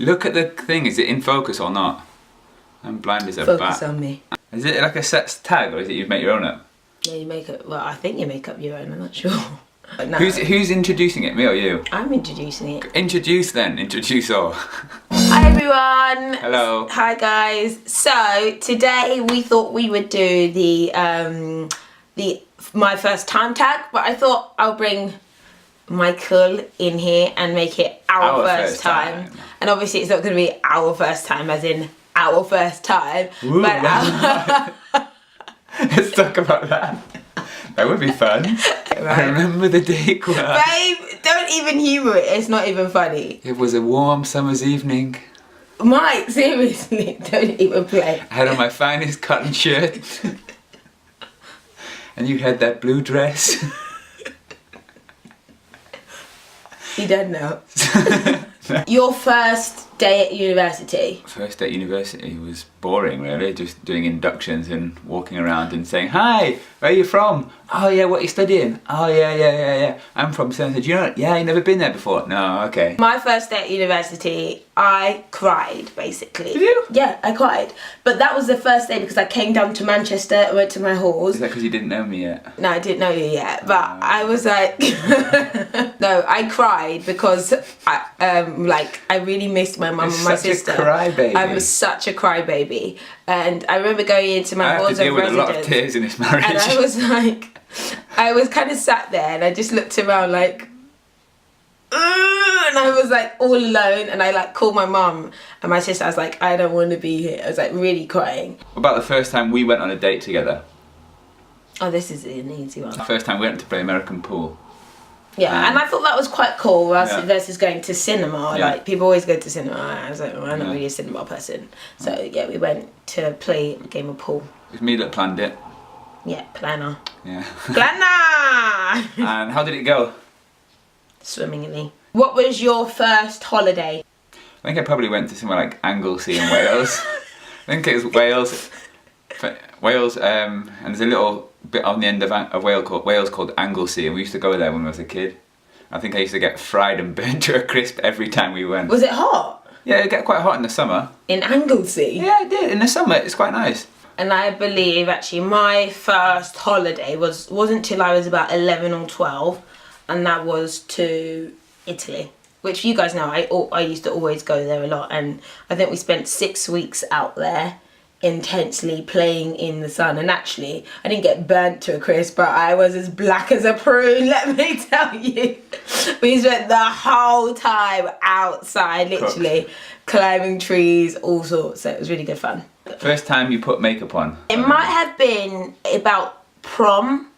Look at the thing, is it in focus or not? I'm blind as a bat. Focus on me. Is it like a set tag, or is it you make your own up? Yeah, you make it. Well, I think you make up your own. I'm not sure. But no, Who's introducing it, me or you? I'm introducing it. Introduce then. Introduce all. Hi everyone. Hello. Hi guys. So today we thought we would do the my first time tag, but I thought I'll bring Michael in here and make it our first time. And obviously it's not going to be our first time as in our first time. Ooh, but let's talk about that. That would be fun. Right. I remember the day. Babe, don't even humour it. It's not even funny. It was a warm summer's evening. Mike, seriously, don't even play. I had on my finest cotton shirt. And you had that blue dress. You don't know. Your first day at university? First day at university was boring, really. Just doing inductions and walking around and saying, "Hi, where are you from? Oh yeah, what are you studying? Oh yeah. I'm from so. Do you know? Yeah, you never been there before? No, okay." My first day at university, I cried basically. Did you? Yeah, I cried. But that was the first day because I came down to Manchester and went to my halls. Is that because you didn't know me yet? No, I didn't know you yet, but I was like, no, I cried because I really missed my mum and my sister. Such a crybaby. I was such a crybaby, and I remember going into my halls of residence. I have to deal with a lot of tears in this marriage. And I was like, I was kind of sat there, and I just looked around like, and I was like all alone, and I like called my mum and my sister. I was like, I don't want to be here. I was like really crying. What about the first time we went on a date together? Oh, this is an easy one. The first time we went to play American pool. Yeah, and I thought that was quite cool versus going to cinema. Yeah. Like, people always go to cinema. I was like, well, I'm not really a cinema person. So, yeah, we went to play a game of pool. It was me that planned it. Yeah, planner. Yeah. Planner! And how did it go? Swimmingly. What was your first holiday? I think I probably went to somewhere like Anglesey in Wales. I think it was Wales. And there's a little bit on the end of Wales called Anglesey, and we used to go there when I was a kid. I think I used to get fried and burnt to a crisp every time we went. Was it hot? Yeah, it get quite hot in the summer. In Anglesey? Yeah, it did. In the summer, it's quite nice. And I believe actually my first holiday wasn't till I was about 11 or 12, and that was to Italy, which you guys know I used to always go there a lot, and I think we spent 6 weeks out there intensely playing in the sun. And actually I didn't get burnt to a crisp, but I was as black as a prune, let me tell you. We spent the whole time outside, literally climbing trees, all sorts. So it was really good fun. First time you put makeup on? It might have been about prom.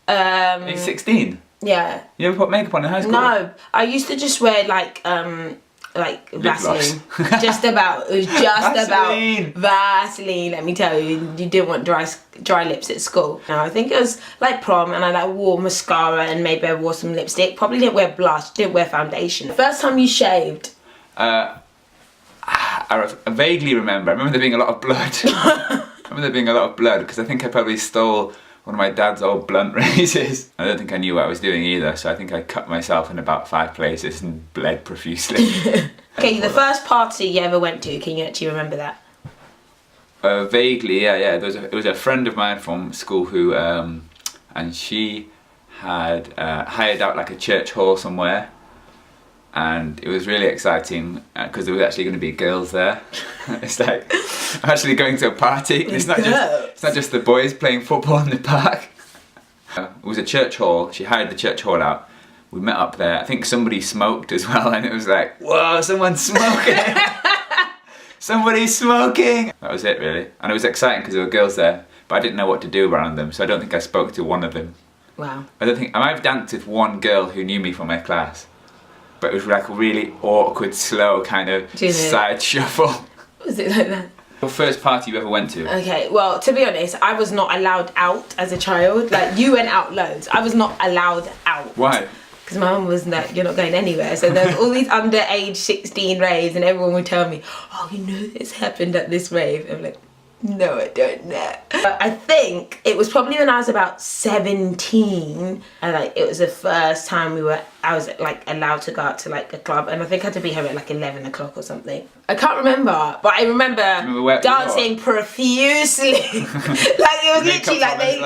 Age 16? Yeah. You never put makeup on in high school? No, I used to just wear like Vaseline. Just about. It was just Vaseline. about Vaseline. Let me tell you, you didn't want dry lips at school. No, I think it was like prom, and I like wore mascara and maybe I wore some lipstick. Probably didn't wear blush. Didn't wear foundation. First time you shaved? I vaguely remember. I remember there being a lot of blood. Because I think I probably stole one of my dad's old blunt razors. I don't think I knew what I was doing either, so I think I cut myself in about 5 places and bled profusely. Okay, the first party you ever went to, can you actually remember that? Vaguely, yeah. It was a friend of mine from school who, and she had hired out like a church hall somewhere. And it was really exciting because there was actually going to be girls there. It's like, I'm actually going to a party. It's not just the boys playing football in the park. It was a church hall. She hired the church hall out. We met up there. I think somebody smoked as well, and it was like, whoa, someone's smoking. Somebody's smoking. That was it, really. And it was exciting because there were girls there, but I didn't know what to do around them, so I don't think I spoke to one of them. Wow. I might have danced with one girl who knew me from my class. But it was like a really awkward, slow kind of side shuffle. Was it like that? Your first party you ever went to? Okay, well, to be honest, I was not allowed out as a child. Like, you went out loads. I was not allowed out. Why? Because my mum was like, you're not going anywhere. So there was all these underage 16 raves, and everyone would tell me, oh, you know this happened at this rave. I'm like, No, I don't know. I think it was probably when I was about 17, and like it was the first time I was like allowed to go out to like a club, and I think I had to be home at like 11 o'clock or something. I can't remember, but I remember dancing profusely. Like it was literally like they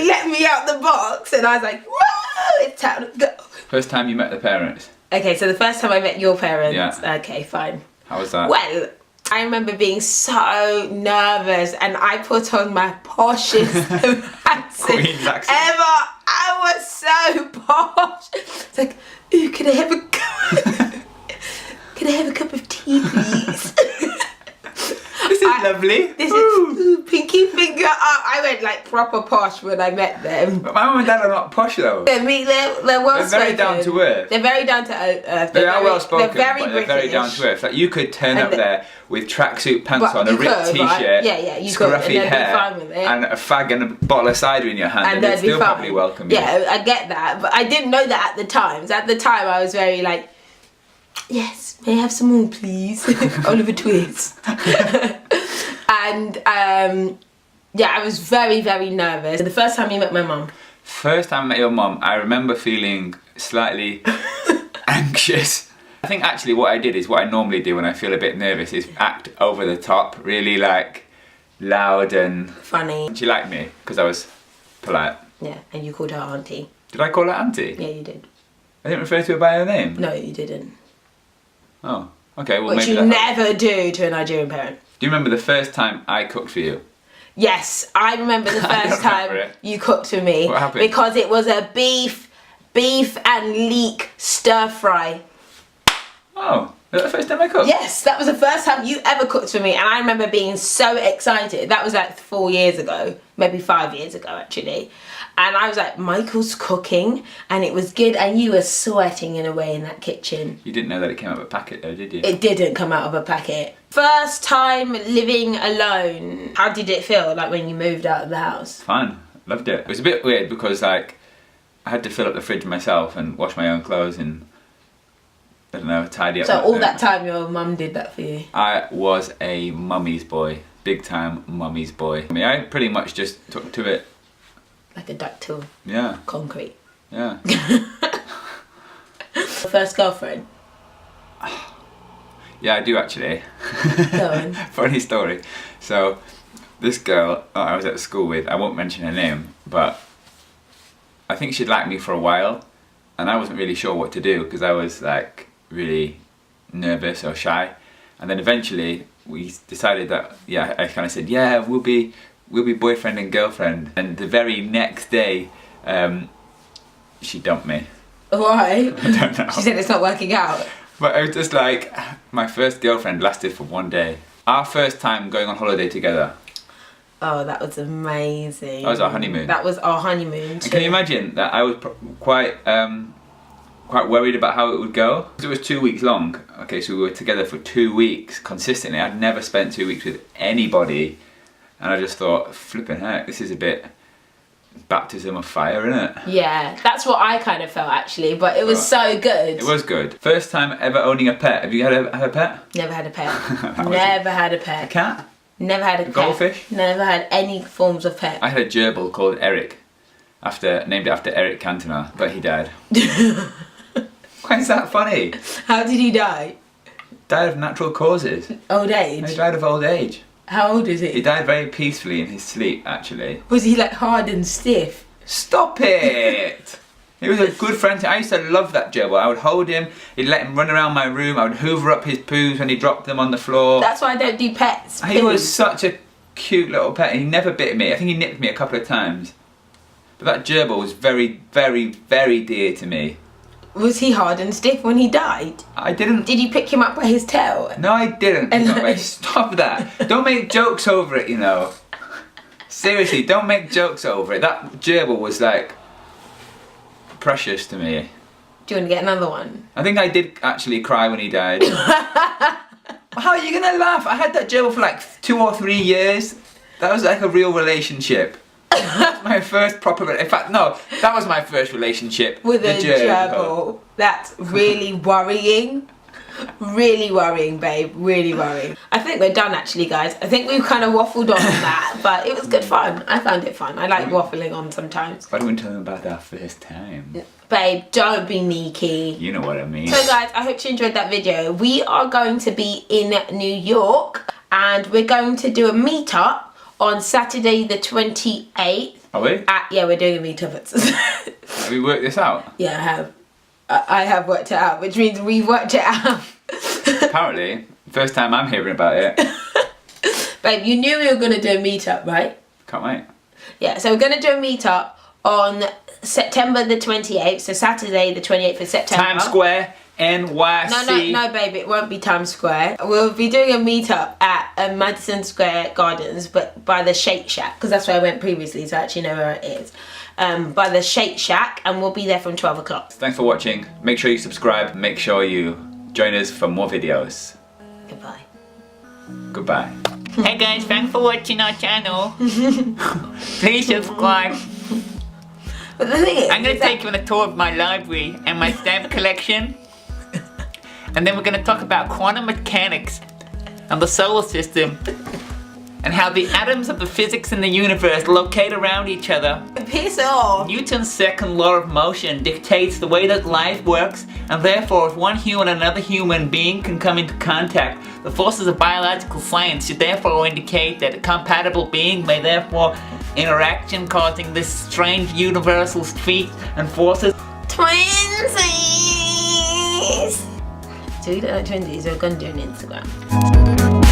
let me out the box, and I was like, whoa, it's time to go. First time you met the parents? Okay, so the first time I met your parents. Yeah. Okay, fine. How was that? Well, I remember being so nervous, and I put on my poshest accent ever. I was so posh. It's like, ooh, can I have a cup of tea, please? This is lovely. This is pinky finger up. I went like proper posh when I met them. But my mum and dad are not posh though. They're well spoken. They're very down to earth. They're very down to earth. They are well spoken, they're very but they're very down to earth. Like you could turn up there with tracksuit pants on, a ripped t-shirt, right? Yeah, you could, scruffy and hair, be fine with it. and a fag and a bottle of cider in your hand, and they'd still probably welcome you. Yeah, I get that, but I didn't know that at the time. So at the time, I was very like, yes, may I have some more, please? Oliver Twist. And yeah, I was very, very nervous. The first time you met my mum? First time I met your mum, I remember feeling slightly anxious. I think actually what I did is what I normally do when I feel a bit nervous is act over the top, really like loud and funny. She liked me because I was polite. Yeah, and you called her auntie. Did I call her auntie? Yeah, you did. I didn't refer to her by her name? No, you didn't. Oh, okay, well which maybe you never do to a Nigerian parent. Do you remember the first time I cooked for you? Yes, I remember the first time you cooked for me. What happened? Because it was a beef and leek stir fry. Oh, was that the first time I cooked? Yes, that was the first time you ever cooked for me, and I remember being so excited. That was like 4 years ago, maybe 5 years ago actually. And I was like, Michael's cooking, and it was good, and you were sweating in a way in that kitchen. You didn't know that it came out of a packet though, did you? It didn't come out of a packet. First time living alone. How did it feel like when you moved out of the house? Fine, loved it. It was a bit weird because like I had to fill up the fridge myself and wash my own clothes and I don't know, tidy up. So all that time your mum did that for you? I was a mummy's boy, big time mummy's boy. I mean, I pretty much just took to it. Like a duck to yeah. concrete. Yeah. First girlfriend? Yeah, I do actually. Go on. Funny story. So, this girl I was at school with, I won't mention her name, but I think she'd liked me for a while, and I wasn't really sure what to do because I was like really nervous or shy. And then eventually we decided that, yeah, I kind of said, yeah, we'll be boyfriend and girlfriend. And the very next day, she dumped me. Why? I don't know. She said it's not working out. But I was just like, my first girlfriend lasted for 1 day. Our first time going on holiday together. Oh, that was amazing. That was our honeymoon. That was our honeymoon too. And can you imagine that I was quite worried about how it would go? It was 2 weeks long. Okay, so we were together for 2 weeks consistently. I'd never spent 2 weeks with anybody. And I just thought, flipping heck, this is a bit baptism of fire, isn't it? Yeah, that's what I kind of felt actually, but it was so good. It was good. First time ever owning a pet. Have you had a pet? Never had a pet. Never had a pet. A cat? Never had a goldfish? Never had any forms of pet. I had a gerbil called Eric, named after Eric Cantona, but he died. Why is that funny? How did he die? Died of natural causes. Old age? He died of old age. How old is he? He died very peacefully in his sleep, actually. Was he like hard and stiff? Stop it! He was a good friend. I used to love that gerbil. I would hold him, he'd let him run around my room, I would hoover up his poos when he dropped them on the floor. That's why I don't do pets. He was such a cute little pet. He never bit me. I think he nipped me a couple of times. But that gerbil was very, very, very dear to me. Was he hard and stiff when he died? I didn't... Did you pick him up by his tail? No, I didn't. Stop that. Don't make jokes over it, you know. Seriously, don't make jokes over it. That gerbil was like precious to me. Do you want to get another one? I think I did actually cry when he died. How are you gonna laugh? I had that gerbil for like 2 or 3 years. That was like a real relationship. My first proper... In fact, no, that was my first relationship. With a gerbil. That's really worrying. Really worrying, babe. Really worrying. I think we're done, actually, guys. I think we've kind of waffled on that, but it was good fun. I found it fun. I like waffling on sometimes. Why don't we tell them about that first time? Babe, don't be sneaky. You know what I mean. So, guys, I hope you enjoyed that video. We are going to be in New York, and we're going to do a meetup on Saturday the 28th. Are we? Yeah, we're doing a meetup. Have we worked this out? Yeah, I have. I have worked it out, which means we've worked it out. Apparently, first time I'm hearing about it. Babe, you knew we were going to do a meetup, right? Can't wait. Yeah, so we're going to do a meetup on September the 28th, so Saturday the 28th of September. Times Square, NYC. No, babe, it won't be Times Square. We'll be doing a meetup at Madison Square Gardens, but by the Shake Shack, because that's where I went previously, so I actually know where it is. By the Shake Shack, and we'll be there from 12 o'clock. Thanks for watching. Make sure you subscribe. Make sure you join us for more videos. Goodbye. Goodbye. Hey guys, thanks for watching our channel. Please subscribe. But the thing is, I'm going to take you on a tour of my library and my stamp collection. And then we're going to talk about quantum mechanics and the solar system. And how the atoms of the physics in the universe locate around each other. piss off. Newton's second law of motion dictates the way that life works, and therefore if one human and another human being can come into contact, the forces of biological science should therefore indicate that a compatible being may therefore interaction causing this strange universal feat and forces. Twinsies! So we don't like twinsies, we're gonna do an Instagram.